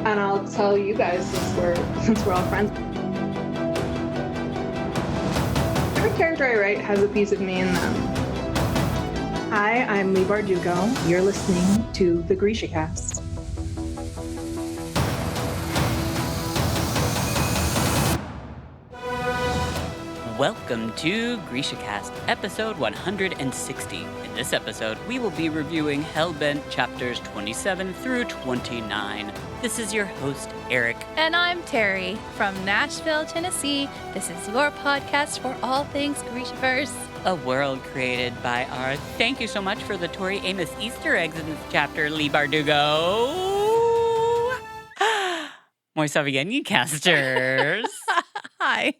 And I'll tell you guys since we're all friends. Every character I write has a piece of me in them. Hi, I'm Lee Bardugo. You're listening to the Grisha Cast. Welcome to GrishaCast, episode 160. In this episode, we will be reviewing Hellbent chapters 27 through 29. This is your host, Eric. And I'm Terry from Nashville, Tennessee. This is your podcast for all things Grishaverse. A world created by our thank you so much for the Tori Amos Easter eggs in this chapter, Lee Bardugo. Moisavieni casters. Hi.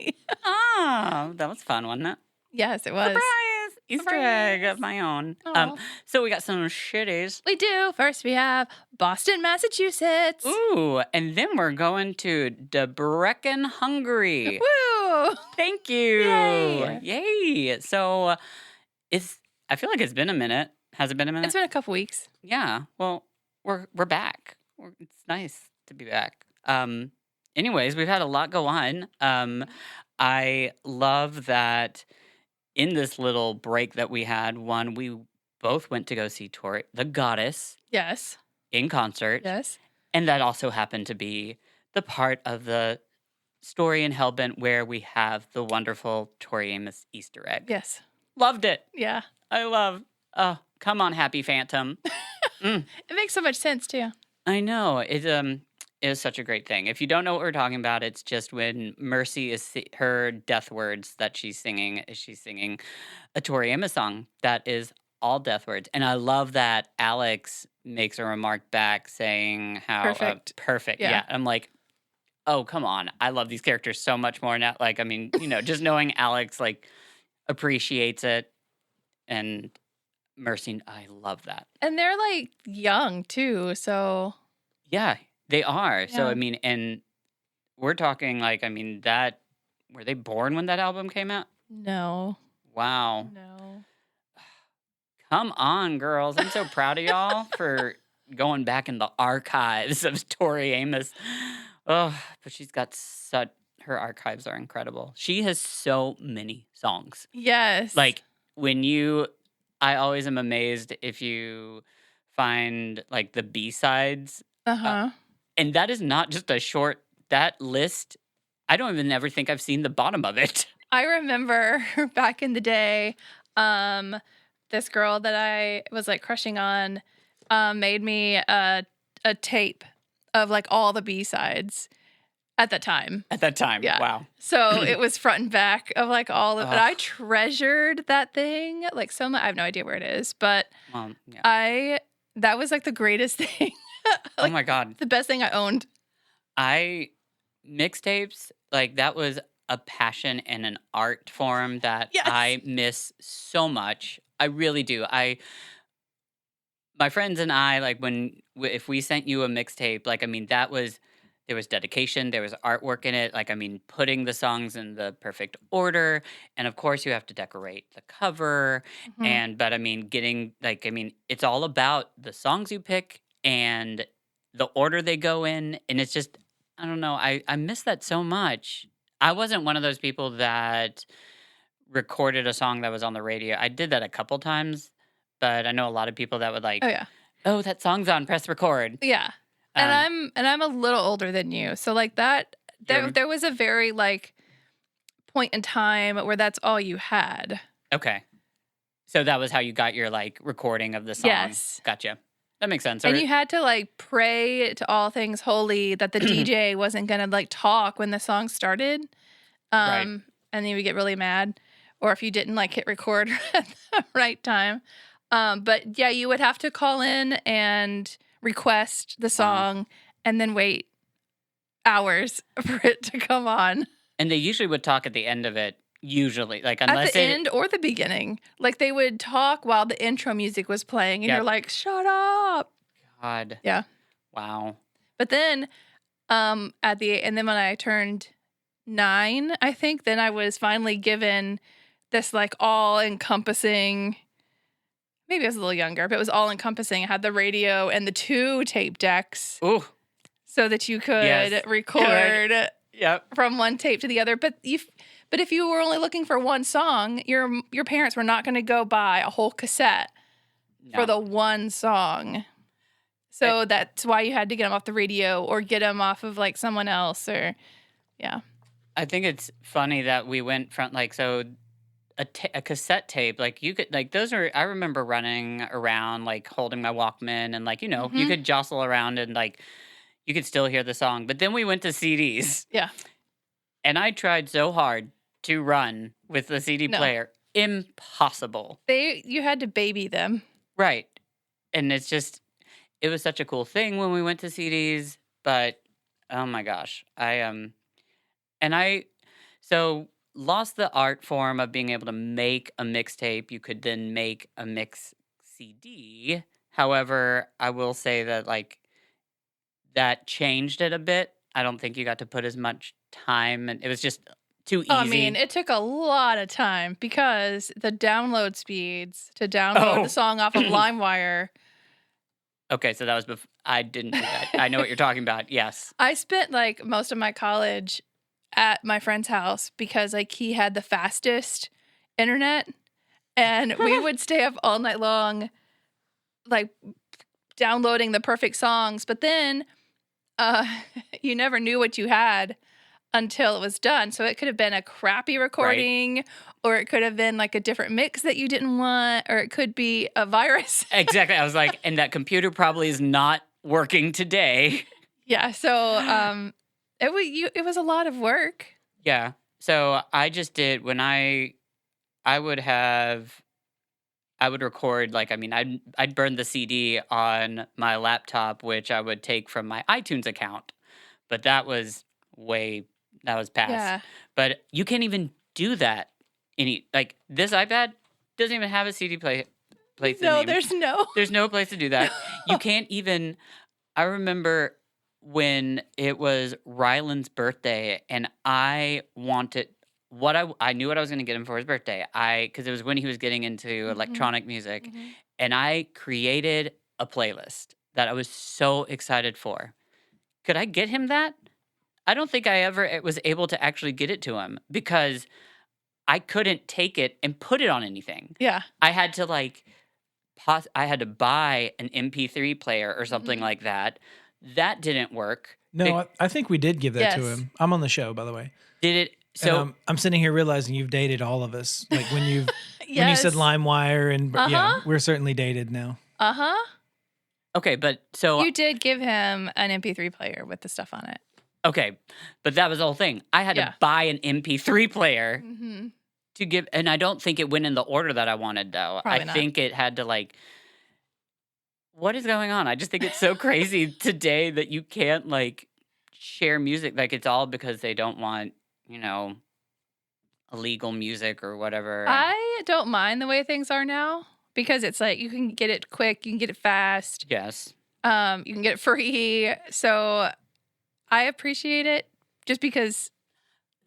Oh, that was fun, wasn't it? Yes, it was. Surprise! Easter egg of my own. Aw. So we got some shitties. We do. First, we have Boston, Massachusetts. Ooh, and then we're going to Debrecen, Hungary. Woo! Thank you. Yay. Yay. So I feel like it's been a minute. Has it been a minute? It's been a couple weeks. Yeah. Well, we're back. It's nice to be back. Anyways, we've had a lot go on. I love that in this little break that we had, we both went to go see Tori, the goddess, Yes. in concert. Yes. And that also happened to be the part of the story in Hellbent where we have the wonderful Tori Amos Easter egg. Yes. Loved it. Yeah. Oh, come on, Happy Phantom. It makes so much sense, too. I know. It is such a great thing. If you don't know what we're talking about, it's just when Mercy is her death words that she's singing a Tori Amos song that is all death words. And I love that Alex makes a remark back saying how Perfect. perfect. Yeah. Yeah. I'm like, oh, come on. I love these characters so much more now. Like, I mean, just knowing Alex like appreciates it and Mercy, I love that. And they're like young, too. So, Yeah, they are. So, Yeah. I mean, and we're talking like, that, were they born when that album came out? no. Wow. No. Come on, girls. I'm so proud of y'all for going back in the archives of Tori Amos. Oh, but she's got her archives are incredible. She has so many songs. Yes. Like, I always am amazed if you find like the B-sides. Uh-huh. And that is not just that list, I don't even ever think I've seen the bottom of it. I remember back in the day, this girl that I was like crushing on made me a tape of like all the B-sides at that time. At that time, Yeah. wow. So it was front and back of like all of it. I Ugh. treasured that thing like so much. I have no idea where it is, but Well, yeah. that was like the greatest thing. Oh like my God. the best thing I owned. Mixtapes, like that was a passion and an art form that Yes. I miss so much. I really do. My friends and I, like if we sent you a mixtape, like, there was dedication, there was artwork in it. Like, putting the songs in the perfect order. And of course you have to decorate the cover. Mhm. But it's all about the songs you pick and the order they go in. And it's just, I don't know. I miss that so much. I wasn't one of those people that recorded a song that was on the radio. I did that a couple times, but I know a lot of people that would like, Oh yeah. oh, that song's on, press record. Yeah. And I'm a little older than you. So like that You're- there was a very like point in time where that's all you had. Okay. So that was how you got your like recording of the song. Yes. Gotcha. That makes sense. And you had to like pray to all things holy that the DJ wasn't gonna like talk when the song started. Right. And then you would get really mad. Or if you didn't like hit record at the right time. But yeah, you would have to call in and request the song and then wait hours for it to come on. And they usually would talk at the end of it. Usually, like At unless the end or the beginning. Like they would talk while the intro music was playing and Yep. you're like, shut up. God. Yeah. Wow. But then and then when I turned 9, I think, then I was finally given this like all encompassing, maybe I was a little younger, but it was all encompassing. I had the radio and the 2 tape decks. Ooh. so that you could Yes. record Yep. from one tape to the other. But if you were only looking for one song, your parents were not going to go buy a whole cassette for the one song. So that's why you had to get them off the radio or get them off of like someone else or yeah. I think it's funny that we went from like so a cassette tape like you could like those are I remember running around like holding my Walkman and like you Mhm. could jostle around and like you could still hear the song. But then we went to CDs. Yeah. And I tried so hard to run with the CD No. player. Impossible. You had to baby them. Right. And it was such a cool thing when we went to CDs, but oh my gosh. I so lost the art form of being able to make a mixtape. You could then make a mix CD. However, I will say that like that changed it a bit. I don't think you got to put as much time and it was just too easy. I mean, it took a lot of time because the download speeds to download the song off of LimeWire. Okay, so that was before. I didn't do that. I know what you're talking about. Yes. I spent like most of my college at my friend's house because like he had the fastest internet and we would stay up all night long like downloading the perfect songs, but then you never knew what you had until it was done. So it could have been a crappy recording or it could have been like a different mix that you didn't want or it could be a virus. Exactly. I was like, and that computer probably is not working today. Yeah, so it was a lot of work. Yeah. So I just did when I would record like I'd burn the CD on my laptop, which I would take from my iTunes account, but that was past. Yeah. But you can't even do that. Like this iPad doesn't even have a CD place. No, there's no place to do that. You can't even. I remember when it was Ryland's birthday, and I wanted I knew what I was going to get him for his birthday. Because it was when he was getting into electronic music, and I created a playlist that I was so excited for. Could I get him that? I don't think I ever was able to actually get it to him because I couldn't take it and put it on anything. Yeah. I had to I had to buy an MP3 player or something like that. That didn't work. No, I think we did give that to Yes. him. I'm on the show, by the way. Did it? So So I'm sitting here realizing you've dated all of us. Like when you Yes. said LimeWire and yeah, Uh-huh. we're certainly dated now. Uh-huh. okay, but so You did give him an MP3 player with the stuff on it. okay, but that was the whole thing. I had Yeah. to buy an MP3 player Mm-hmm. to give, and I don't think it went in the order that I wanted though. Probably I not. think it had to what is going on? I just think it's so crazy today that you can't share music. Like it's all because they don't want, illegal music or whatever. I don't mind the way things are now because it's like you can get it quick, you can get it fast, Yes. you can get it free. So I appreciate it just because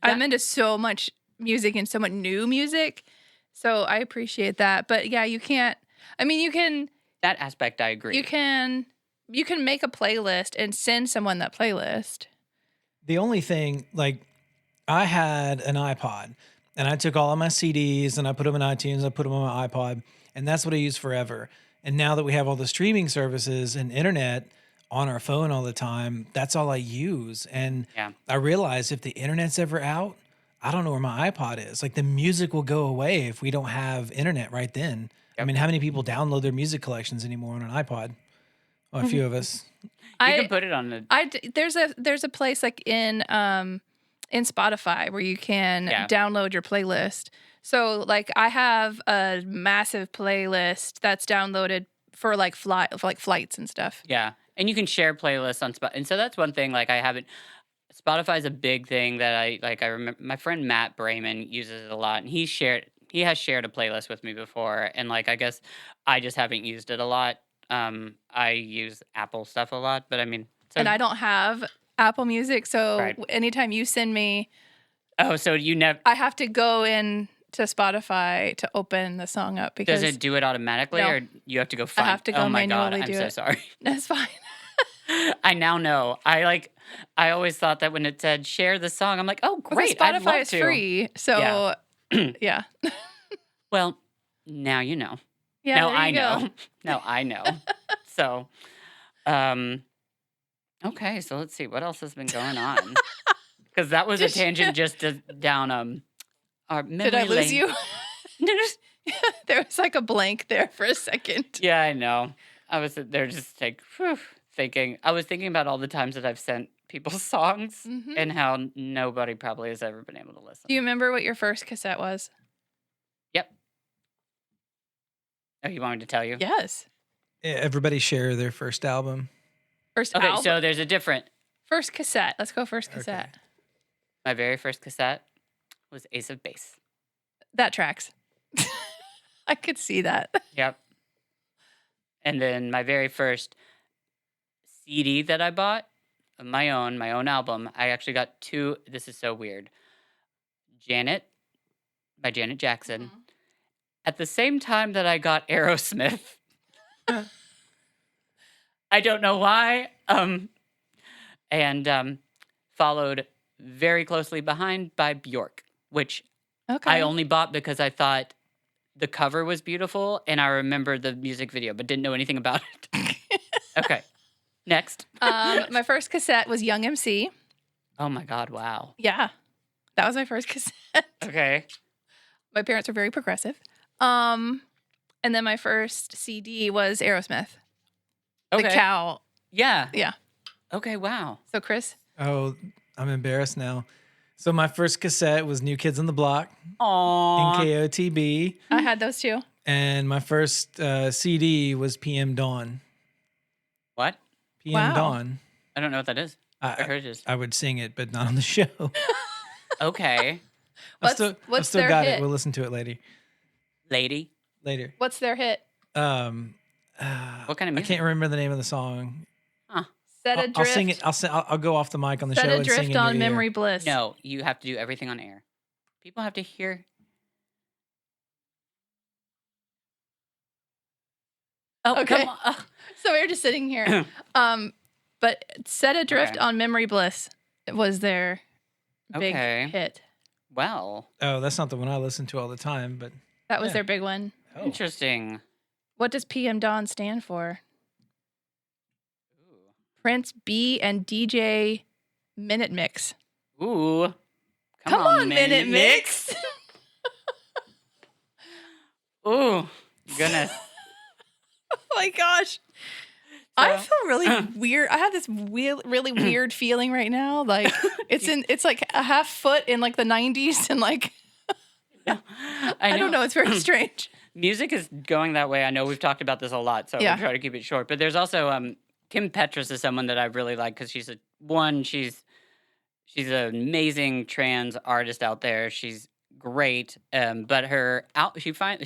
I'm into so much music and so much new music. So I appreciate that. But yeah, you can't. I mean, you can. That aspect I agree. You can make a playlist and send someone that playlist. The only thing, I had an iPod and I took all of my CDs and I put them in iTunes, I put them on my iPod, and that's what I used forever. And now that we have all the streaming services and internet on our phone all the time, that's all I use. And Yeah. I realize if the internet's ever out, I don't know where my iPod is. Like the music will go away if we don't have internet right then. I Yep. mean, how many people download their music collections anymore on an iPod? Well, a few of us. You can put it on the. There's a place like in Spotify where you can Yeah. download your playlist. So like I have a massive playlist that's downloaded for flights and stuff. Yeah. And you can share playlists on Spotify. And so that's one thing, I haven't. Spotify's a big thing that I remember my friend Matt Brayman uses it a lot. And he has shared a playlist with me before. And I guess I just haven't used it a lot. I use Apple stuff a lot. But I mean. So, And I don't have Apple Music. So Right. anytime you send me, oh, so you never. I have to go in to Spotify to open the song up because Does it do it automatically No. or you have to go find have to go Oh my God. manually I'm do so it. sorry. that's fine. I now know. I always thought that when it said share the song, I'm like, oh Because great, I'd Spotify love is to. free. So, yeah. Well, now you know. Yeah, Now there I you go. know. Now I know. So, okay. So let's see what else has been going on. Because that was a Just- tangent just down our memory Did I lose lane. you? There was like a blank there for a second. Yeah, I know. I was there just like thinking. I was thinking about all the times that I've sent people songs Mhm. and how nobody probably has ever been able to listen. Do you remember what your first cassette was? Yep. Oh, you want me to tell you? Yes. Yeah, everybody share their first album. First Okay, album. so there's a different. First cassette. Let's go first cassette. My very first cassette was Ace of Base. That tracks. I could see that. Yep. And then my very first CD that I bought, of my own album, I actually got two. This is so weird. Janet by Janet Jackson. At the same time that I got Aerosmith. I don't know why. And followed very closely behind by Bjork, which Okay. I only bought because I thought the cover was beautiful and I remember the music video, but didn't know anything about it. Okay. Next. My first cassette was Young MC. Oh my God. Wow. Yeah. That was my first cassette. Okay. My parents were very progressive. And then my first CD was Aerosmith. Okay. The Cow. Yeah. Yeah. Okay. Wow. So Chris? Oh, I'm embarrassed now. So my first cassette was New Kids on the Block, Aww. NKOTB, I had those too. and my first CD was PM Dawn. What? PM Wow. Dawn. I don't know what that is. I I, heard it is. I would sing it, but not on the show. Okay. What's I've their still got hit? it. We'll listen to it later. Lady. What's their hit? Um, What kind of I music? can't remember the name of the song. Set I'll Adrift. sing it. I'll go off the mic on the Set show and sing Adrift in your on ear. Memory Bliss. No, you have to do everything on air. People have to hear. Oh, Okay. come on. Ugh. So we were just sitting here. But Set Adrift Okay. on Memory Bliss was their big Okay. hit. Well, Oh, that's not the one I listen to all the time, but That was Yeah. their big one. oh, interesting. What does PM Dawn stand for? Prince B and DJ Minute Mix. Ooh. Come on, Minute Mix. Ooh. Goodness. Oh my gosh. I So- feel really weird. I have this really weird feeling right now. Like it's like a half foot in like the 90s and like I don't know. It's very strange. Music is going that way. I know we've talked about this a lot, so Yeah. we'll try to keep it short. But there's also Kim Petras is someone that I really like because she's an amazing trans artist out there. She's great. But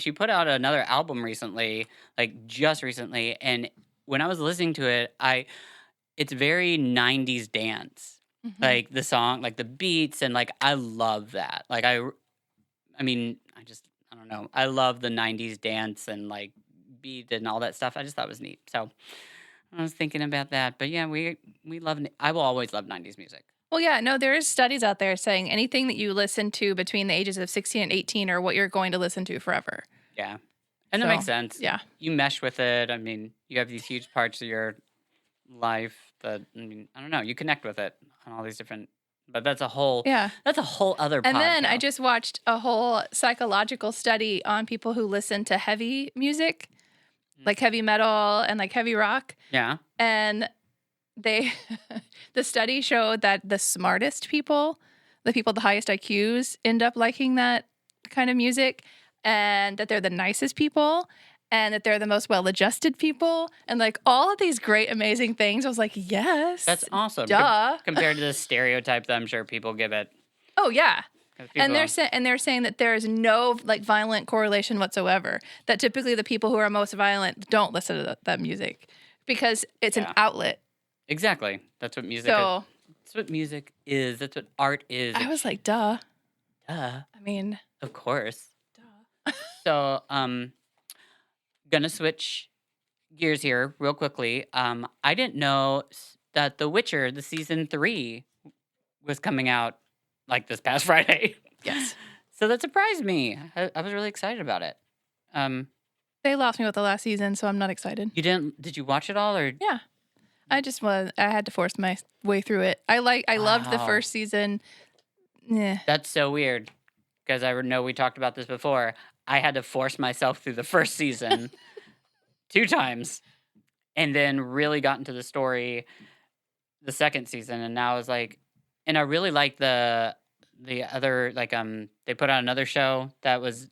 she put out another album recently, like just recently, and when I was listening to it, it's very 90s dance. Mhm. Like the song, like the beats, and like I love that. Like I mean, I don't know. I love the 90s dance and like beat and all that stuff. I just thought it was neat. So I was thinking about that. But yeah, we love I will always love 90s music. Well, yeah, no, there is studies out there saying anything that you listen to between the ages of 16 and 18 are what you're going to listen to forever. Yeah. And that So, makes sense. Yeah. You mesh with it. I mean, you have these huge parts of your life that I don't know, you connect with it on all these different but that's a whole Yeah. other And then I podcast. just watched a whole psychological study on people who listen to heavy music, like heavy metal and like heavy rock. Yeah. And they, the study showed that the smartest people, the people with the highest IQs, end up liking that kind of music, and that they're the nicest people, and that they're the most well-adjusted people, and like all of these great, amazing things. I was like, yes, That's awesome. duh. Compared to the stereotype that I'm sure people give it. Oh yeah. 'Cause And people- they're saying that there is no like violent correlation whatsoever. That typically the people who are most violent don't listen to that music because it's an Yeah. outlet. Exactly. That's what music is. So That's what music is. That's what art is. I was like, duh. Duh. I mean, Of course. duh. So, gonna switch gears here real quickly. I didn't know that The Witcher, the season 3, was coming out like this past Friday. Yes. So that surprised me. I was really excited about it. They lost me with the last season, so I'm not excited. You didn't? Did you watch it all, or Yeah. I had to force my way through it. I loved the Wow. first season. Yeah. That's so weird because I know we talked about this before. I had to force myself through the first season 2 times, and then really got into the story the second season, and now I was like, and I really like the other they put out another show that was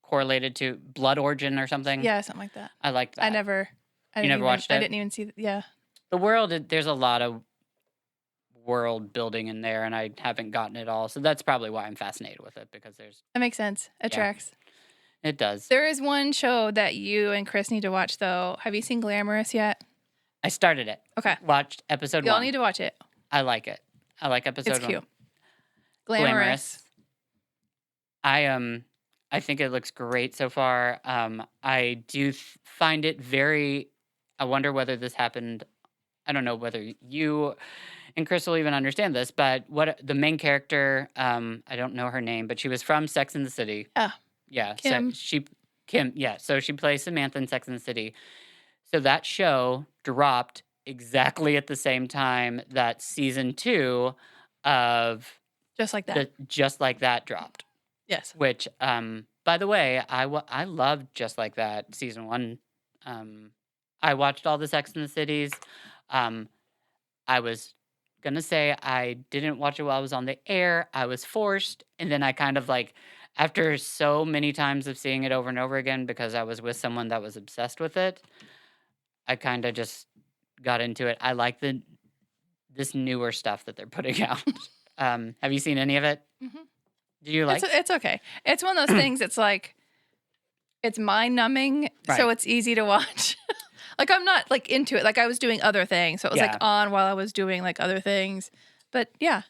correlated to Blood Origin or something. Yeah, something like that. I liked that. I never watched I it? didn't even see yeah. The world, there's a lot of world building in there, and I haven't gotten it all. So that's probably why I'm fascinated with it, because That makes sense. It Yeah. tracks. it does. There is one show that you and Chris need to watch though. Have you seen Glamorous yet? I started it. Okay. Watched episode Y'all 1. need to watch it. I like it. I like episode It's 1. cute. Glamorous. I think it looks great so far. I do find it very. I wonder whether this happened. I don't know whether you and Chris will even understand this, but what the main character, I don't know her name, but she was from Sex and the City. Ah, Yeah. Kim. Kim, yeah. So she plays Samantha in Sex and the City. So that show dropped exactly at the same time that season 2 of Just like that. Just Like That dropped. Yes. Which, by the way, I loved Just Like That season 1. I watched all the Sex and the Cities. I was gonna say I didn't watch it while I was on the air. I was forced, and then I kind of after so many times of seeing it over and over again, because I was with someone that was obsessed with it, I kind of just got into it. I like this newer stuff that they're putting out. Have you seen any of it? Mhm. Do you like? It's okay. It's one of those things. It's it's mind numbing, so Right. it's easy to watch. I'm not into it. I was doing other things, so it was Yeah. on while I was doing other things. But yeah,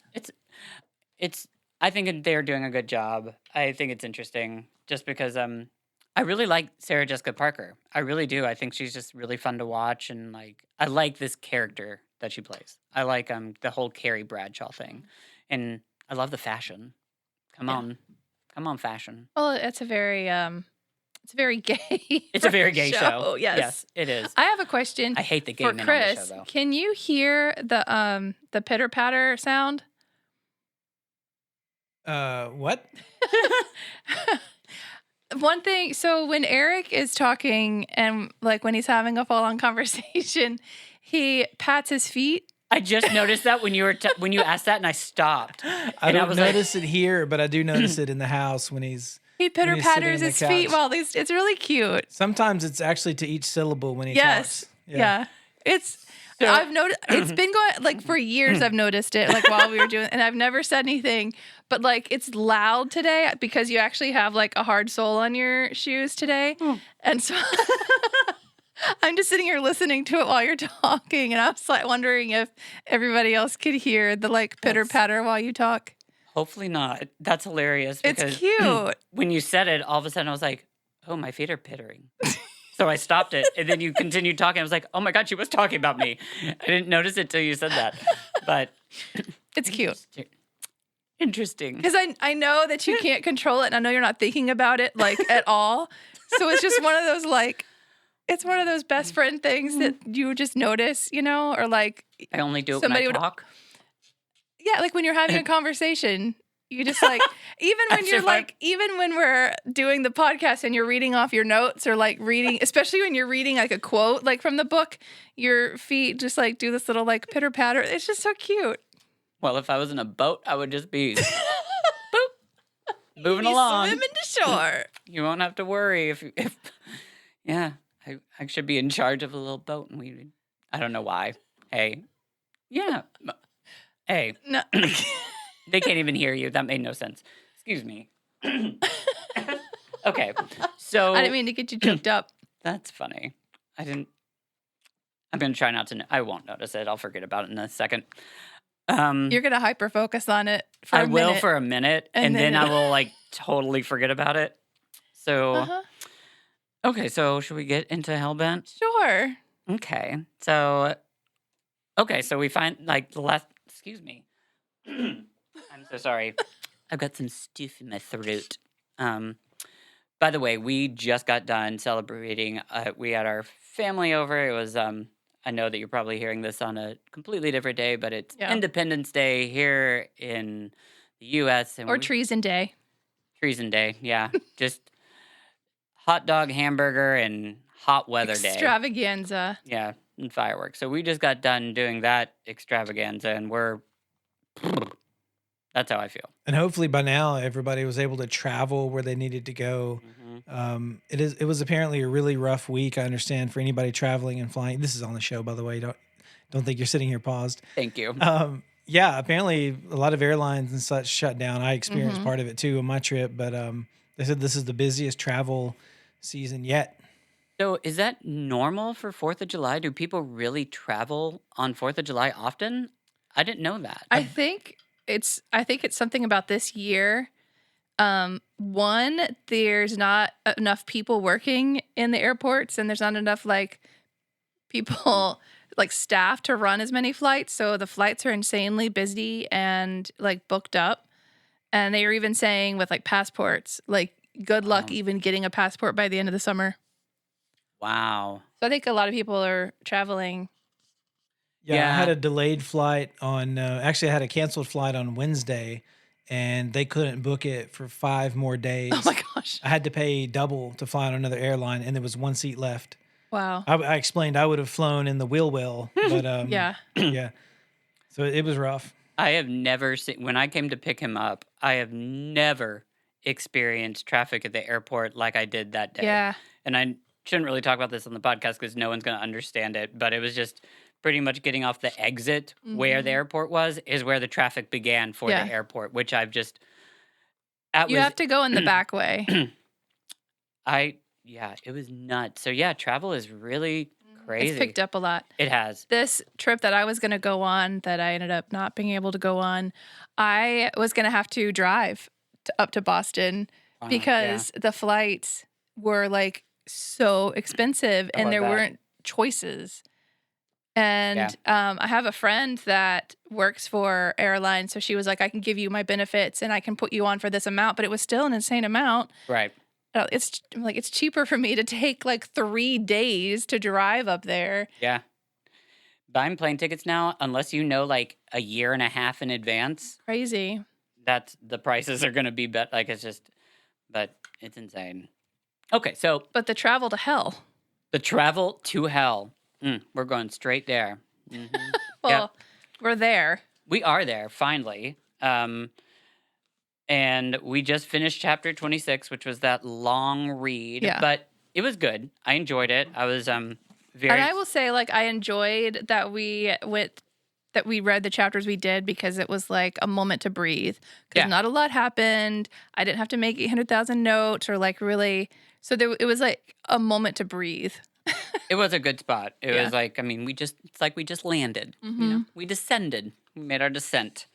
It's. I think they're doing a good job. I think it's interesting, just because I really like Sarah Jessica Parker. I really do. I think she's just really fun to watch, and I like this character that she plays. I like the whole Carrie Bradshaw thing, and I love the fashion. Come Yeah. on, fashion. well, it's a very gay. It's a very gay show. Yes. it is. I have a question I hate the gay for men on Chris. the show, though. Can you hear the pitter patter sound? What? One thing, so when Eric is talking and when he's having a full on conversation, he pats his feet. I just noticed that when you were when you asked that, and I stopped. I And I don't was like- notice it here, but I do notice it in the house when he's. He pitter he's sitting patters on the his feet couch. while he's. It's really cute. Sometimes it's actually to each syllable when he Yes. talks. Yeah. It's. So- I've noticed. It's been going for years. I've noticed it while we were doing, and I've never said anything. But it's loud today because you actually have a hard sole on your shoes today, and so. I'm just sitting here listening to it while you're talking, and I was wondering if everybody else could hear the pitter patter while you talk. Hopefully not. That's hilarious. It's Because cute. when you said it, all of a sudden I was like, "Oh, my feet are pittering." So I stopped it, and then you continued talking. I was like, "Oh my god, she was talking about me." I didn't notice it till you said that, but It's cute interesting. because I know that you can't control it, and I know you're not thinking about it at all. So it's just one of those it's one of those best friend things that you just notice, or I only do it when somebody I would- talk. yeah, when you're having a conversation. You just even when As you're if I'm- even when we're doing the podcast and you're reading off your notes or reading, especially when you're reading a quote from the book, your feet just do this little pitter patter. It's just so cute. Well, if I was in a boat, I would just be moving You along. swim into shore. You won't have to worry if yeah, I should be in charge of a little boat, and I don't know why. Hey, yeah, hey, No. they can't even hear you. That made no sense. Excuse me. Okay, so I didn't mean to get you choked up. that's funny. I'm gonna try not to. I won't notice it. I'll forget about it in a second. You're gonna hyper focus on it for I a will minute. for a minute, and and then then I will totally forget about it. So Uh-huh. okay, so should we get into Hellbent? Sure. Okay. So we find like the last. Excuse me. I'm so sorry. I've got some stuff in my throat. Um, by the way, we just got done celebrating. We had our family over. It was. I know that you're probably hearing this on a completely different day, but it's Yeah. Independence Day here in the U.S. and Or we, Treason Day. Treason Day. Yeah, just hot dog, hamburger, and hot weather day. Extravaganza. Yeah, and fireworks. So we just got done doing that extravaganza, and we're. That's how I feel. And hopefully by now everybody was able to travel where they needed to go. It was apparently a really rough week. I understand for anybody traveling and flying. This is on the show, by the way. Don't think you're sitting here paused. Thank you. Yeah, apparently a lot of airlines and such shut down. I experienced part of it too on my trip, but they said this is the busiest travel season yet. So is that normal for 4th of July? Do people really travel on 4th of July often? I didn't know that. I think it's something about this year. One, there's not enough people working in the airports, and there's not enough like people like staff to run as many flights. So the flights are insanely busy and like booked up. And they are even saying with like passports, like good luck Wow. even getting a passport by the end of the summer. Wow. So I think a lot of people are traveling. Yeah, I Yeah. had a delayed flight on. Actually, I had a canceled flight on Wednesday, and they couldn't book it for 5 more days. Oh my gosh. I had to pay double to fly on another airline, and there was 1 seat left. Wow. I explained I would have flown in the wheel well, but Yeah. yeah. So it was rough. I have never seen, when I came to pick him up, I have never experienced traffic at the airport like I did that day. Yeah. And I shouldn't really talk about this on the podcast because no one's going to understand it, but it was just pretty much getting off the exit where the airport was is where the traffic began for Yeah. the airport, which I've just, that You was, have to go in the back way. yeah, it was nuts. So yeah, travel is really crazy. It's picked up a lot. It has. This trip that I was going to go on that I ended up not being able to go on, I was going to have to drive up to Boston Wow, because the flights were like so expensive and love there that. weren't choices. And I have a friend that works for airlines. So she was like, I can give you my benefits and I can put you on for this amount, but it was still an insane amount. Right. It's cheaper for me to take like 3 days to drive up there. Yeah. Buying plane tickets now, unless you know like a year and a half in advance, Crazy. that's the prices are going to be like it's just, but it's insane. Okay, so But the travel to hell. the travel to hell. We're going straight there. Mhm. Well, we're there. We are there finally. And we just finished chapter 26, which was that long read, Yeah. but it was good. I enjoyed it. I was very And I will say, like, I enjoyed that we read the chapters we did because it was like a moment to breathe. Because Yeah. not a lot happened. I didn't have to make 800,000 notes or like really. So it was like a moment to breathe. It was a good spot. It Yeah. was like, I mean, it's like we just landed. You know, we descended. We made our descent.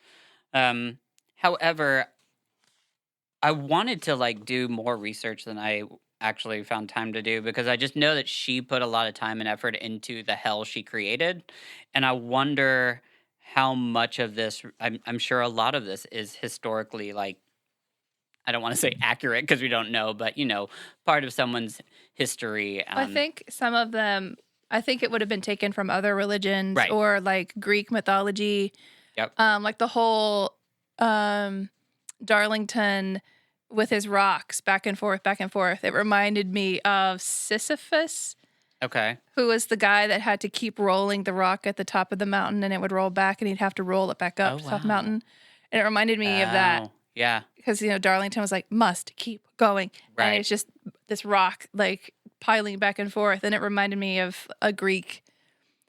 However, I wanted to like do more research than I actually found time to do because I just know that she put a lot of time and effort into the hell she created. And I wonder how much of this, I'm sure a lot of this is historically like, I don't want to say accurate because we don't know, but you know, part of someone's history. I think some of them, I think it would have been taken from other religions Right. or like Greek mythology. Yep. Like the whole Darlington with his rocks back and forth, back and forth. It reminded me of Sisyphus, Okay. who was the guy that had to keep rolling the rock at the top of the mountain and it would roll back and he'd have to roll it back up Oh, to the top of the wow. mountain. And it reminded me of that Oh, yeah. because, you know, Darlington was like, must keep going. Right. And it's just this rock like piling back and forth. And it reminded me of a Greek,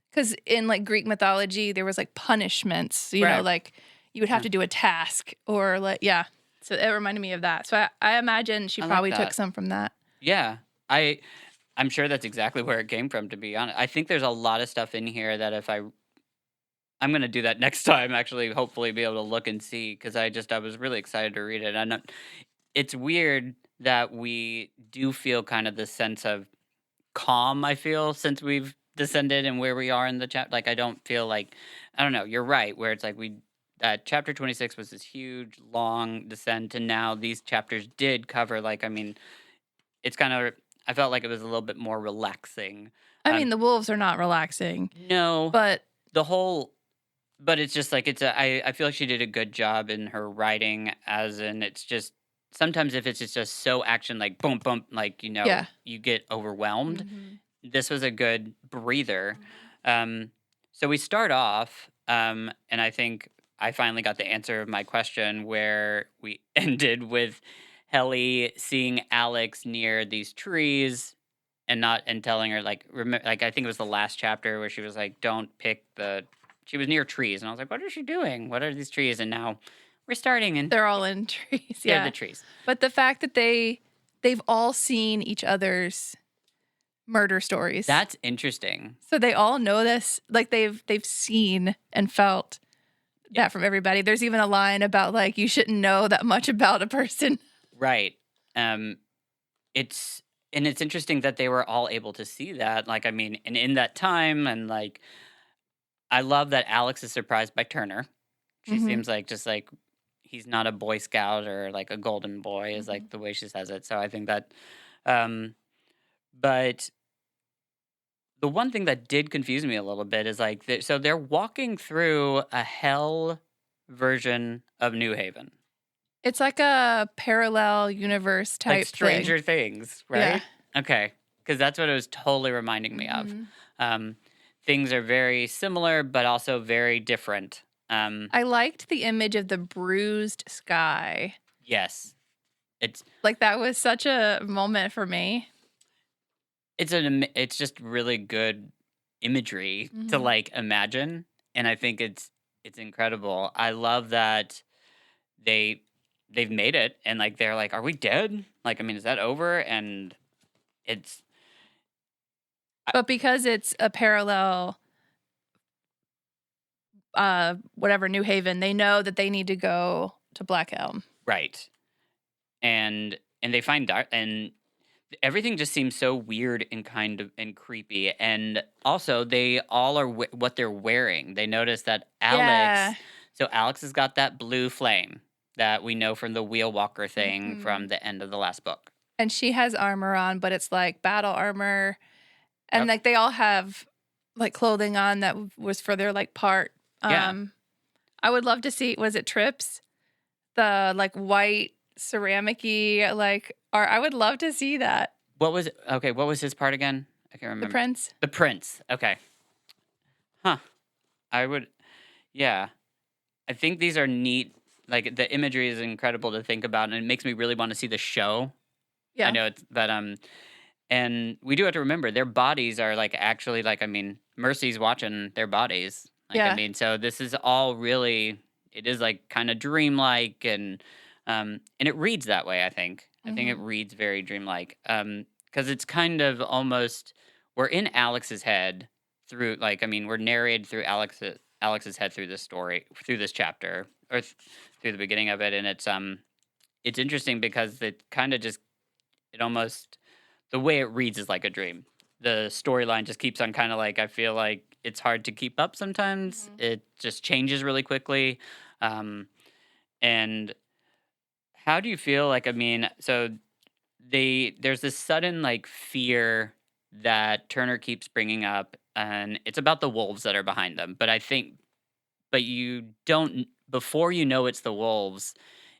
because in like Greek mythology, there was like punishments, you know, Right. like you would have to do a task or like, yeah. So it reminded me of that. So I imagine she I like probably that. took some from that. Yeah. I'm sure that's exactly where it came from, to be honest. I think there's a lot of stuff in here that if I'm going to do that next time, actually, hopefully be able to look and see, because I was really excited to read it. And it's weird that we do feel kind of this sense of calm, I feel, since we've descended and where we are in the chapter. Like, I don't feel like, I don't know, you're right, where it's like chapter 26 was this huge, long descent, and now these chapters did cover, like, I mean, it's kind of, I felt like it was a little bit more relaxing. I mean, the wolves are not relaxing, No, but the whole, but it's just like, I feel like she did a good job in her writing, as in, it's just, sometimes if it's just so action, like, boom, boom, like, yeah. you get overwhelmed. Mhm. This was a good breather. So we start off, and I think I finally got the answer of my question, where we ended with Helly seeing Alex near these trees and telling her, like, like, I think it was the last chapter where she was like, don't pick she was near trees, and I was like, what is she doing? What are these trees? And now we're starting, and They're all in trees. they're Yeah. the trees. But the fact that they've all seen each other's murder stories. That's interesting. So they all know this. Like they've seen and felt that from everybody. There's even a line about like you shouldn't know that much about a person. Right. It's interesting that they were all able to see that. Like, I mean, and in that time, and like, I love that Alex is surprised by Turner. She Mhm. seems like just like he's not a Boy Scout or like a golden boy, is like the way she says it. So I think that, but the one thing that did confuse me a little bit is like, so they're walking through a hell version of New Haven, It's like a parallel universe type like Stranger Things, right? Yeah. Okay, because that's what it was totally reminding me of. Mhm. Things are very similar, but also very different. I liked the image of the bruised sky. Yes, it's Like that was such a moment for me. it's just really good imagery to Mhm. like imagine, and I think it's incredible. I love that they've made it, and like they're like, are we dead? Like, I mean, is that over? And it's But because it's a parallel whatever New Haven, they know that they need to go to Black Elm. right, and they find dark, and everything just seems so weird and kind of and creepy. And also, they all are what they're wearing. They notice that Alex. Yeah. So Alex has got that blue flame that we know from the Wheel Walker thing from the end of the last book. And she has armor on, but it's like battle armor. And Yep. like they all have like clothing on that was for their like part. Yeah. I would love to see, was it Trips? The like white ceramic-y like art. I would love to see that. What was okay? What was his part again? I can't remember. The prince. The prince. Okay. Huh. I would. Yeah. I think these are neat. Like, the imagery is incredible to think about, and it makes me really want to see the show. Yeah. I know it's, but and we do have to remember their bodies are like actually like, I mean, Mercy's watching their bodies. Like, Yeah. I mean, so this is all really, it is like kind of dreamlike, and it reads that way. I think it reads very dreamlike, because it's kind of almost, we're in Alex's head through, like, I mean, we're narrated through Alex's head through this story, through this chapter, or through the beginning of it, and it's interesting because it kind of just, it almost, the way it reads is like a dream. The storyline just keeps on kind of like, I feel like it's hard to keep up sometimes. It just changes really quickly. And how do you feel like, I mean, so there's this sudden like fear that Turner keeps bringing up, and it's about the wolves that are behind them. But I think, but you don't, before you know it's the wolves,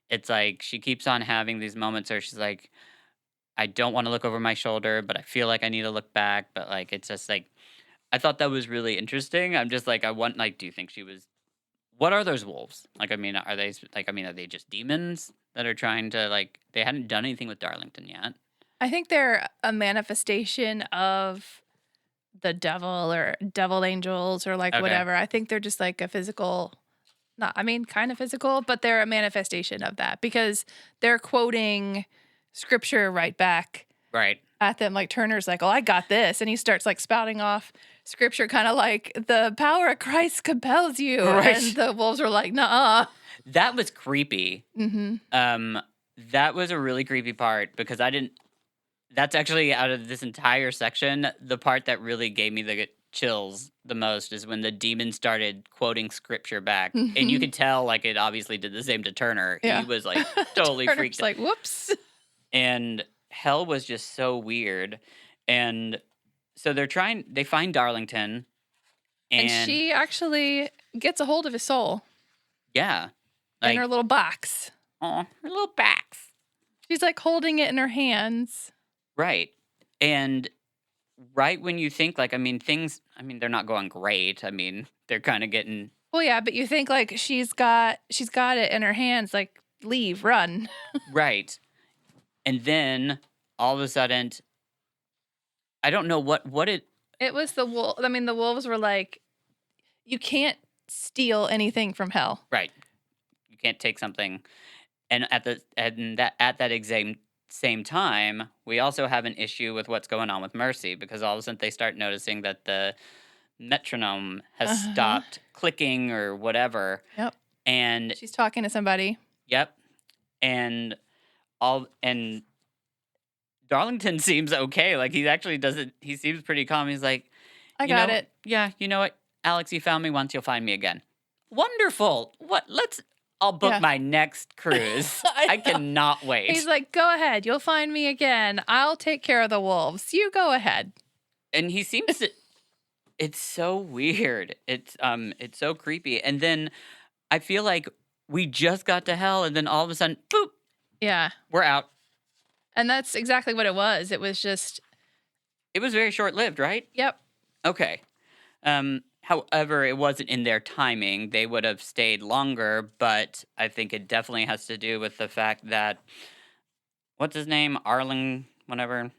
it's like she keeps on having these moments where she's like, I don't want to look over my shoulder, but I feel like I need to look back. But like, it's just like, I thought that was really interesting. I'm just like, I want, like, do you think she was, what are those wolves? Like, I mean, are they like, I mean, are they just demons that are trying to, like, they hadn't done anything with Darlington yet? I think they're a manifestation of the devil or devil angels or like Okay. whatever. I think they're just like a physical, not, I mean, kind of physical, but they're a manifestation of that because they're quoting scripture right back Right. at them. Like Turner's like, oh, I got this. And he starts like spouting off scripture, kind of like the power of Christ compels you. Right. And the wolves are like, nah. That was creepy. Mm-hmm. That was a really creepy part because that's actually, out of this entire section, the part that really gave me the chills the most is when the demon started quoting scripture back, and you could tell like it obviously did the same to Turner. Yeah. He was like totally Turner's freaked out, like, whoops. and hell was just so weird. And so they find Darlington, And and she actually gets a hold of his soul yeah, in like her little box. oh, her little backs, She's like holding it in her hands. right, and right when you think like things, they're not going great. They're kind of getting Well, yeah, but you think like she's got it in her hands, like leave, run. right, and then all of a sudden, I don't know what it It was the wolf. I mean, the wolves were like, you can't steal anything from hell. right. You can't take something, and at that exact same time, we also have an issue with what's going on with Mercy because all of a sudden they start noticing that the metronome has stopped clicking or whatever. Yep. And She's talking to somebody. yep, and Darlington seems okay. Like he actually doesn't. He seems pretty calm. He's like, I "You got know- it. Yeah, you know what, Alex, you found me once. You'll find me again. Wonderful. I'll book Yeah. my next cruise. I I know. cannot wait." He's like, go ahead. You'll find me again. I'll take care of the wolves. You go ahead. And he seems to. It's so weird. It's so creepy. And then I feel like we just got to hell, and then all of a sudden, boop, Yeah. we're out. And that's exactly what it was. It was just, It was very short lived, right? yep. Okay. However, it wasn't in their timing. They would have stayed longer, but I think it definitely has to do with the fact that what's his name? Whatever.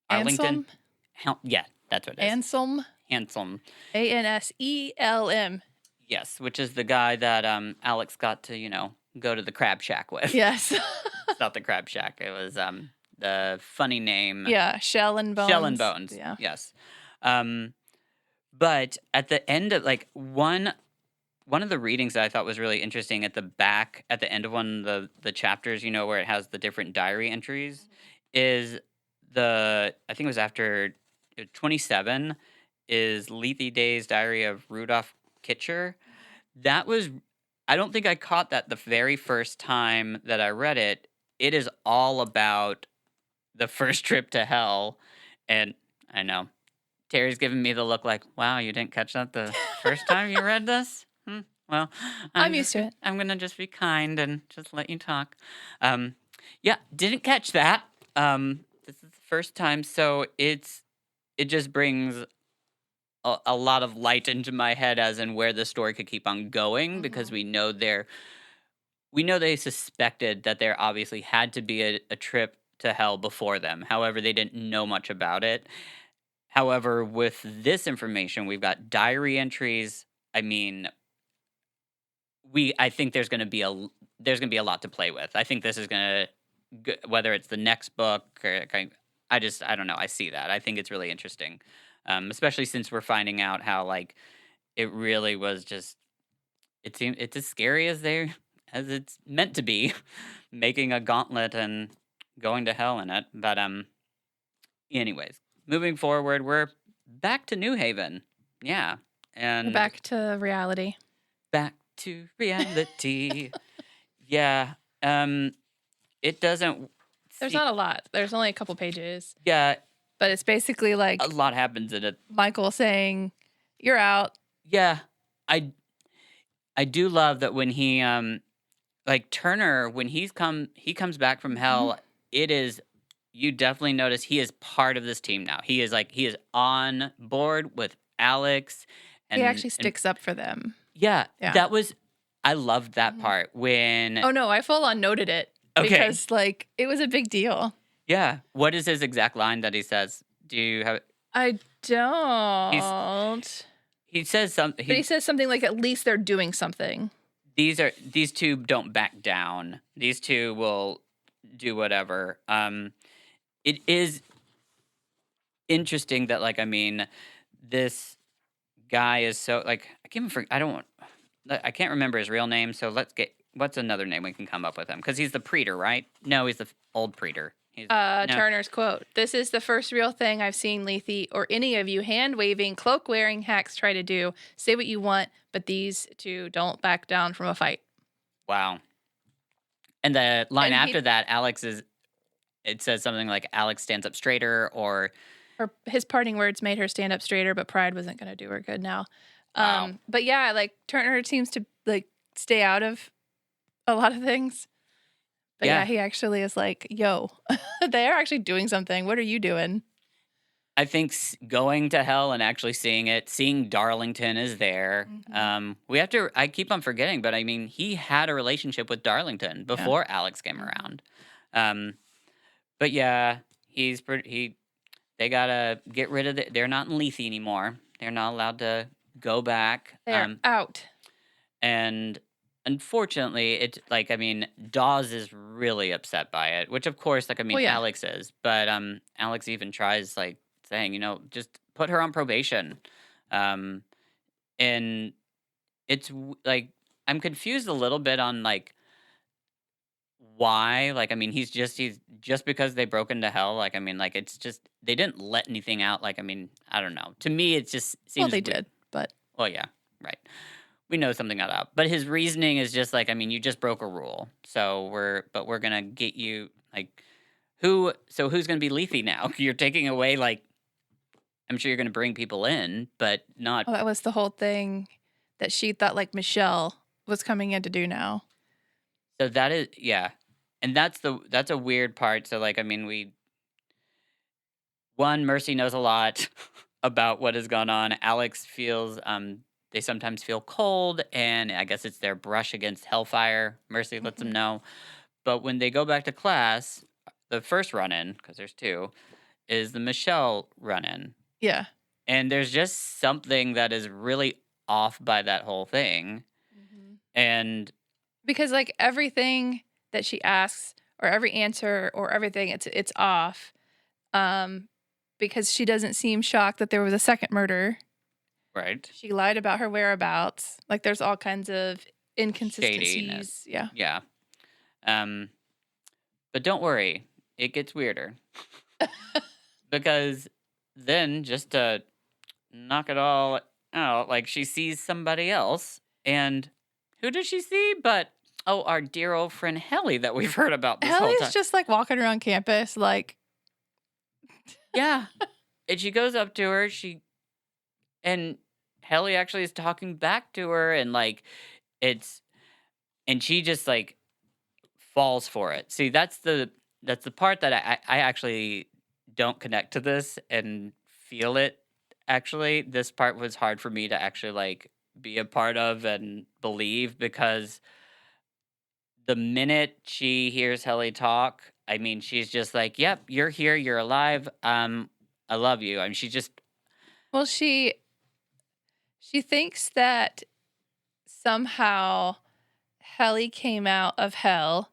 Arlington. Anselm. Yeah, that's what it is. Anselm. Handsome. Anselm. Yes, which is the guy that Alex got to, go to the crab shack with. Yes. It's not the crab shack. It was the funny name. Yeah. Shell and bones. Shell and Bones. Yeah. Yes. But at the end of like one of the readings that I thought was really interesting at the end of one of the chapters, where it has the different diary entries, is I think it was after 27 is Lethe Day's Diary of Rudolph Kitcher. I don't think I caught that the very first time that I read it. It is all about the first trip to hell. And I know Terry's giving me the look like, wow, you didn't catch that the first time you read this? Well, I'm used to it. I'm going to just be kind and just let you talk. Yeah, didn't catch that. This is the first time. So it just brings a lot of light into my head as in where the story could keep on going because we know they suspected that there obviously had to be a trip to hell before them. However, they didn't know much about it. However, with this information, we've got diary entries. I think there's going to be a lot to play with. I think this is going to, whether it's the next book or I don't know. I see that. I think it's really interesting, especially since we're finding out how like it really was just. It seems it's as scary as it's meant to be, making a gauntlet and going to hell in it. But anyways, moving forward, we're back to New Haven. Yeah, and Back to reality. back to reality. Yeah. It doesn't. There's not a lot. There's only a couple pages. Yeah, But it's basically like a lot happens in it. Michael saying, you're out. Yeah, I do love that when he like Turner when he comes back from hell. It is you definitely notice he is part of this team now. He is on board with Alex. And He actually sticks up for them. Yeah, Yeah. I loved that part when. Oh, no, I full on noted it. Okay. Because, like, it was a big deal. Yeah. What is his exact line that he says? Do you have? I don't. He says something. But he says something like, at least they're doing something. These two don't back down. These two will do whatever. It is interesting that this guy is so I can't remember his real name. So what's another name we can come up with him? Because he's the Preetor, right? No, he's the old Preetor. He's no. Turner's quote. This is the first real thing I've seen Lethe or any of you hand-waving, cloak-wearing hacks try to do. Say what you want, but these two don't back down from a fight. Wow. And the line And after that, it says something like Alex stands up straighter, or his parting words made her stand up straighter, but pride wasn't going to do her good now. Wow. But yeah, like Turner seems to like stay out of a lot of things. But yeah, he actually is like, yo, they're actually doing something. What are you doing? I think going to hell and actually seeing Darlington is there. I keep on forgetting, but I mean, he had a relationship with Darlington before Alex came around. But yeah, they gotta get rid of they're not in Lethe anymore. They're not allowed to go back. They're out. And unfortunately, Dawes is really upset by it, which of course, Alex is, but Alex even tries like saying, just put her on probation. And it's like, I'm confused a little bit on like why, he's just because they broke into hell. It's just, they didn't let anything out. I don't know. To me, it just seems. Well, they did, but. Well, yeah, right. We know something got out, but his reasoning is just like, you just broke a rule. So we're going to get you who's going to be Lethe now? You're taking away, I'm sure you're going to bring people in, but not. Well, that was the whole thing that she thought Michelle was coming in to do now. So that is, yeah. And that's a weird part. So Mercy knows a lot about what has gone on. Alex feels, they sometimes feel cold, and I guess it's their brush against Hellfire. Mercy lets them know. But when they go back to class, the first run-in, because there's two, is the Michelle run-in. Yeah. And there's just something that is really off by that whole thing. And because everything that she asks or every answer or everything, it's off. Because she doesn't seem shocked that there was a second murder. Right. She lied about her whereabouts. There's all kinds of inconsistencies. Shadiness. Yeah. Yeah. But don't worry, it gets weirder. Because then, just to knock it all out, she sees somebody else, and who does she see but our dear old friend Helly that we've heard about this whole time. Helly's just walking around campus Yeah. And she goes up to her, and Helly actually is talking back to her, and and she just falls for it. See, that's the part that I actually don't connect to this and feel it. Actually, this part was hard for me to actually be a part of and believe, because the minute she hears Helly talk, she's just like, yep, you're here, you're alive, I love you. She just... Well, she thinks that somehow Helly came out of hell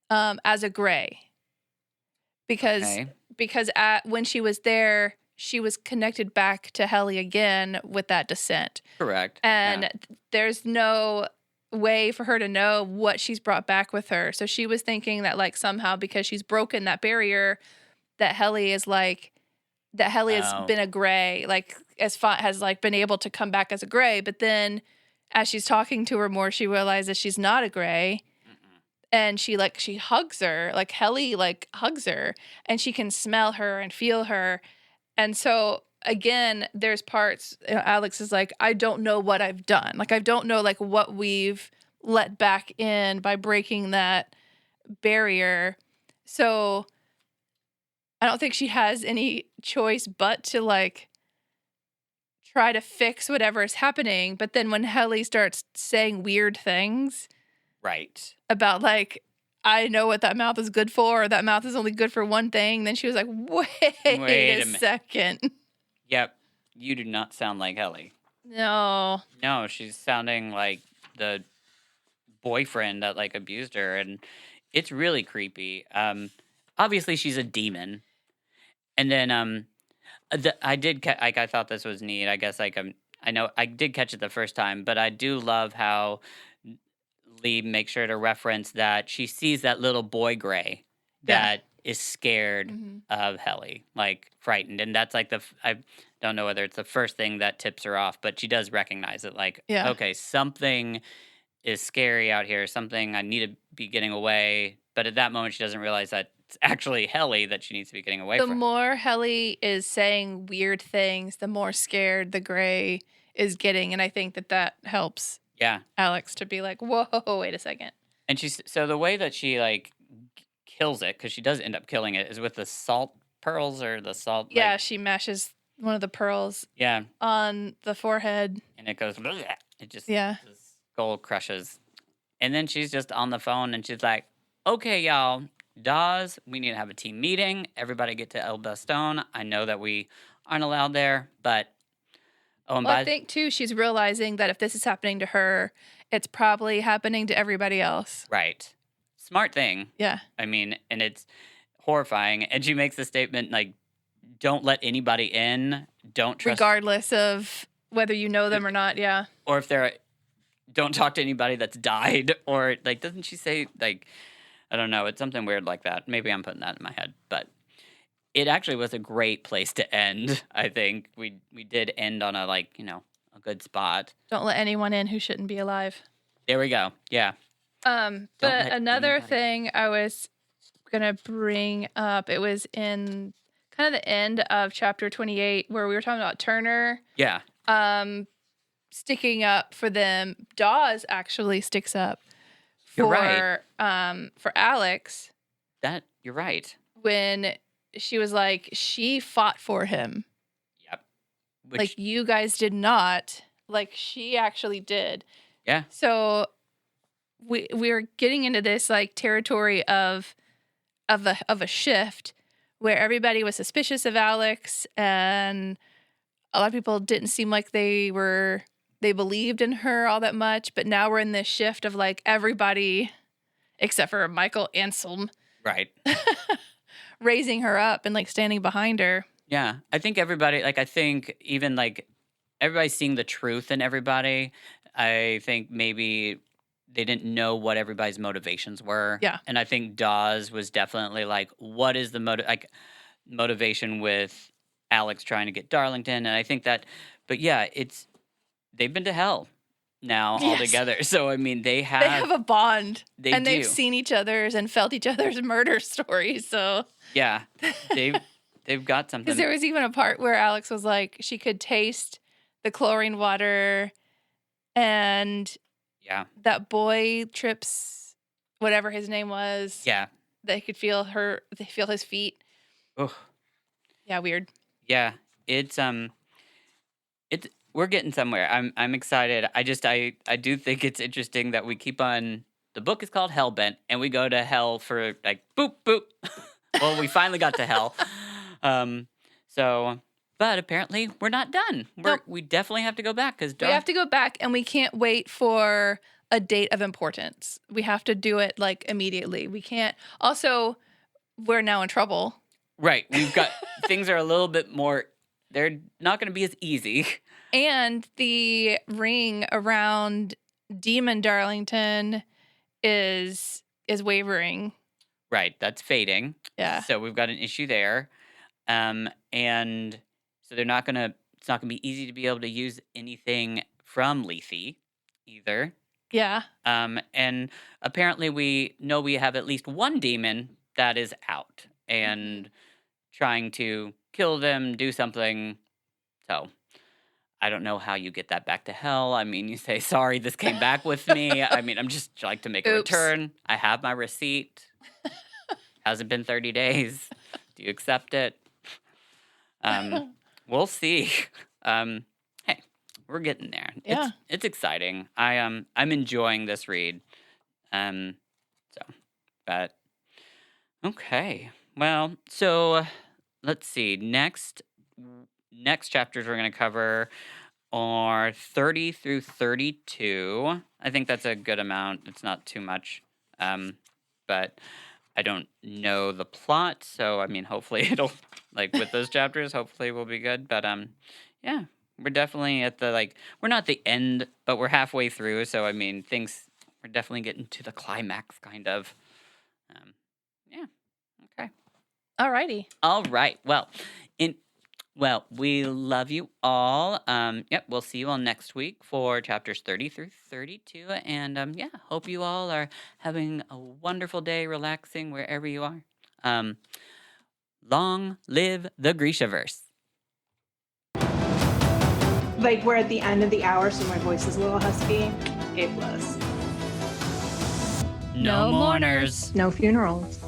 as a gray. Because when she was there, she was connected back to Helly again with that descent. Correct. And there's no way for her to know what she's brought back with her. So she was thinking that somehow because she's broken that barrier, that Helly is has been a gray, has been able to come back as a gray. But then as she's talking to her more, she realizes she's not a gray. And she hugs her, Helly hugs her, and she can smell her and feel her. And so again, there's parts, Alex is I don't know what I've done. I don't know what we've let back in by breaking that barrier. So I don't think she has any choice but to try to fix whatever is happening. But then when Helly starts saying weird things, right, about I know what that mouth is good for, or that mouth is only good for one thing, then she was wait a second. Yep, you do not sound like Helly. No, she's sounding like the boyfriend that abused her, and it's really creepy. Obviously she's a demon. And then I did I thought this was neat. I guess I know I did catch it the first time, but I do love how Lee makes sure to reference that she sees that little boy gray that is scared Mhm. of Helly, like frightened, and that's like I don't know whether it's the first thing that tips her off, but she does recognize it. Like, Yeah. okay, something is scary out here. Something I need to be getting away. But at that moment, she doesn't realize that it's actually Helly that she needs to be getting away The from. more Helly is saying weird things, the more scared the Gray is getting, and I think that helps Yeah, Alex to be like, "Whoa, wait a second." and she's so the way that she like kills it, because she does end up killing it, is with the salt pearls or the salt. Yeah, Like, she mashes one of the pearls yeah, on the forehead. and it goes. Bleh, it just Yeah. the skull crushes, and then she's just on the phone and she's like, "Okay, y'all, Dawes, we need to have a team meeting. Everybody get to El Bastone. I know that we aren't allowed there, but oh, and Well, I by think too, she's realizing that if this is happening to her, it's probably happening to everybody else. right, smart thing. Yeah. I mean, and it's horrifying. And she makes the statement like, "Don't let anybody in. Don't trust, Regardless of whether you know them or not. Yeah. or if they're, don't talk to anybody that's died." Or like, doesn't she say like, I don't know, it's something weird like that. Maybe I'm putting that in my head, but it actually was a great place to end. I think we did end on a like, a good spot. Don't let anyone in who shouldn't be alive. There we go. Yeah. But let another anybody- thing I was gonna bring up, it was in kind of the end of chapter 28 where we were talking about Turner Yeah. sticking up for them. Dawes actually sticks up You're for right. for Alex That you're right. when she was like, she fought for him. Yep. Which, Like, you guys did not. Like, she actually did. yeah. So we're getting into this like territory of a shift where everybody was suspicious of Alex, and a lot of people didn't seem like they believed in her all that much. But now we're in this shift of like everybody except for Michael Anselm Right. raising her up and like standing behind her. Yeah. I think everybody, like, I think even like everybody's seeing the truth in everybody. I think maybe they didn't know what everybody's motivations were. Yeah. And I think Dawes was definitely like, what is the motivation with Alex trying to get Darlington? And I think that, but yeah, they've been to hell now Yes. altogether. So, I mean, they They have a bond, they and do. they've seen each other's and felt each other's murder stories. So Yeah. They've got because something. there was even a part where Alex was like, she could taste the chlorine water, and Yeah. that boy Trips, whatever his name was, Yeah. they could feel his feet. Ugh. Yeah, weird. Yeah. It's we're getting somewhere. I'm excited. I do think it's interesting that we keep on. The book is called Hellbent, and we go to hell for like boop boop. Well, we finally got to hell. So, but apparently we're not done. Nope. We definitely have to go back because We have to go back, and we can't wait for a date of importance. We have to do it like immediately. We can't. Also, we're now in trouble. right. We've got things are a little bit more. They're not going to be as easy. And the ring around Demon Darlington is wavering. Right. That's fading. Yeah. So we've got an issue there. And so it's not gonna be easy to be able to use anything from Lethe either. Yeah. And apparently we know we have at least one demon that is out and trying to kill them, do something. So I don't know how you get that back to hell. I mean, you say, sorry, this came back with me. I mean, I'm just like to make a Oops. return. I have my receipt. Hasn't been 30 days. Do you accept it? We'll see. Hey, we're getting there. Yeah. It's exciting. I'm enjoying this read. But okay. Well, so let's see. Next chapters we're going to cover are 30 through 32. I think that's a good amount. It's not too much. But I don't know the plot, so I mean, hopefully it'll like with those chapters, hopefully we'll be good. But yeah, we're definitely at the we're not the end, but we're halfway through. So I mean, we're definitely getting to the climax, kind of. Yeah. Okay. Alrighty. All right. Well, we love you all. Yep, we'll see you all next week for chapters 30 through 32. And yeah, hope you all are having a wonderful day, relaxing wherever you are. Long live the Grishaverse. Like we're at the end of the hour, so my voice is a little husky. A+. No mourners. No funerals.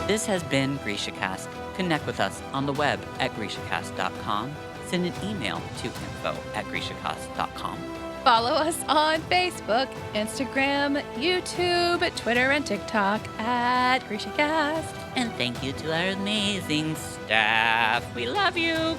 This has been GrishaCast. Connect with us on the web at GrishaCast.com. Send an email to info@GrishaCast.com. Follow us on Facebook, Instagram, YouTube, Twitter, and TikTok at GrishaCast. And thank you to our amazing staff. We love you.